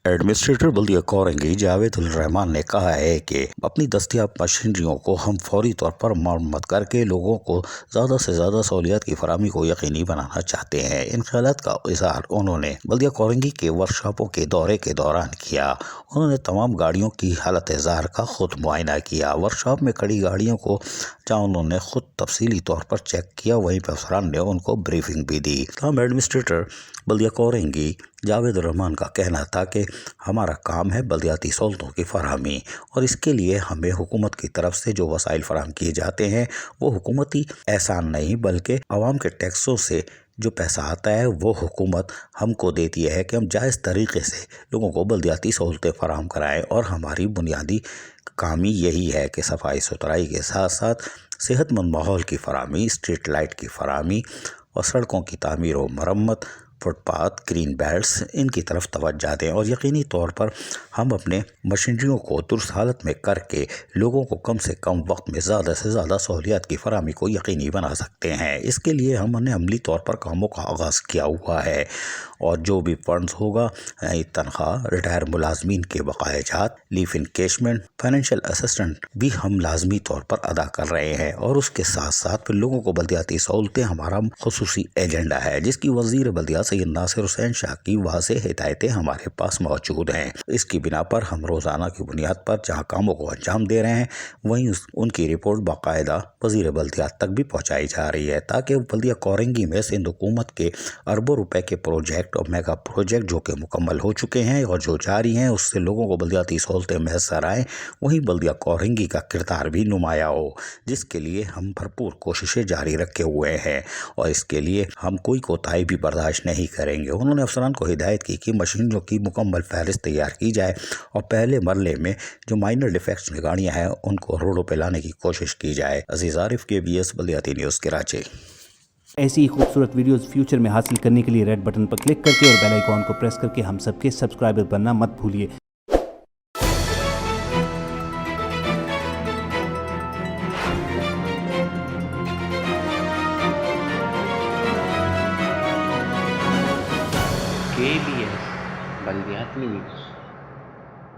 Administrator बल्दिया कोरंगी जावेद उल रहमान ने कहा है कि अपनी दस्तियाब मशीनरियों को हम फौरी तौर पर मरम्मत करके लोगों को ज़्यादा से ज़्यादा सहूलियत की फराहमी को यकीनी बनाना चाहते हैं। इन ख्यालात का इज़हार उन्होंने बल्दिया कोरंगी के वर्कशॉपों के दौरे के दौरान किया। उन्होंने तमाम गाड़ियों की हालत ज़ार का खुद मुआयना किया। वर्कशॉप में खड़ी गाड़ियों को जहाँ उन्होंने खुद तफसीली तौर पर चेक किया, वहीं पर अफसरान ने उनको ब्रीफिंग भी दी। तमाम एडमिनिस्ट्रेटर बल्दिया कोरंगी जावेद उल रहमान का कहना था कि हमारा काम है बल्दियाती सहूलतों की फराहमी, और इसके लिए हमें हुकूमत की तरफ से जो वसाइल फराहम किए जाते हैं वो हुकूमती एहसान नहीं बल्कि आवाम के टैक्सों से जो पैसा आता है वो हुकूमत हमको देती है कि हम जायज़ तरीके से लोगों को बल्दियाती सहूलतें फराहम कराएं। और हमारी बुनियादी काम ही यही है कि सफाई सुथराई के साथ साथ सेहतमंद माहौल की फराहमी, स्ट्रीट लाइट की फराहमी और सड़कों की तामीर व मरम्मत, फुटपाथ, ग्रीन बेल्ट्स, इनकी तरफ तवज्जो दें और यकीनी तौर पर हम अपने मशीनरियों को दुरुस्त हालत में करके लोगों को कम से कम वक्त में ज़्यादा से ज़्यादा सहूलियत की फराहमी को यकीनी बना सकते हैं। इसके लिए हमने अमली तौर पर कामों का आगाज़ किया हुआ है और जो भी फंड्स होगा, तनख्वाह, रिटायर मुलाजमीन के बकायाजात, लीव इनकेशमेंट, फाइनेंशियल असिस्टेंट भी हम लाजमी तौर पर अदा कर रहे हैं। और उसके साथ साथ फिर लोगों को बल्दियाती सहूलतें हमारा खुसूसी एजेंडा है, जिसकी वज़ीर बल्दिया सैयद नासिर हुसैन शाह की वाज़ेह हिदायतें हमारे पास मौजूद हैं। इसकी बिना पर हम रोज़ाना की बुनियाद पर जहाँ कामों को अंजाम दे रहे हैं वहीं उनकी रिपोर्ट बाकायदा वज़ीर बल्दियात तक भी पहुँचाई जा रही है, ताकि बल्दिया कोरंगी में सिंध हुकूमत के अरबों रुपए के प्रोजेक्ट और मेगा प्रोजेक्ट जो कि मुकम्मल हो चुके हैं और जो जारी हैं उससे लोगों को बल्दियाती सहूलतें मैसर आएँ, वहीं बल्दिया कोरंगी का किरदार भी नुमाया हो, जिसके लिए हम भरपूर कोशिशें जारी रखे हुए हैं और इसके लिए हम कोई कोताही भी बर्दाश्त नहीं करेंगे। उन्होंने अफसरान को हिदायत की कि मशीनों की मुकम्मल फहरिस्त तैयार की जाए और पहले मरले में जो माइनर डिफेक्ट्स में गाड़ियाँ हैं उनको रोडों पर लाने की कोशिश की जाए। अजीज आरिफ, KBS बल्दियाती न्यूज़, कराची। ऐसी ही खूबसूरत वीडियोस फ्यूचर में हासिल करने के लिए रेड बटन पर क्लिक करके और बेल आइकॉन को प्रेस करके हम सबके सब्सक्राइबर बनना मत भूलिए। KBS बल्दियाती न्यूज़।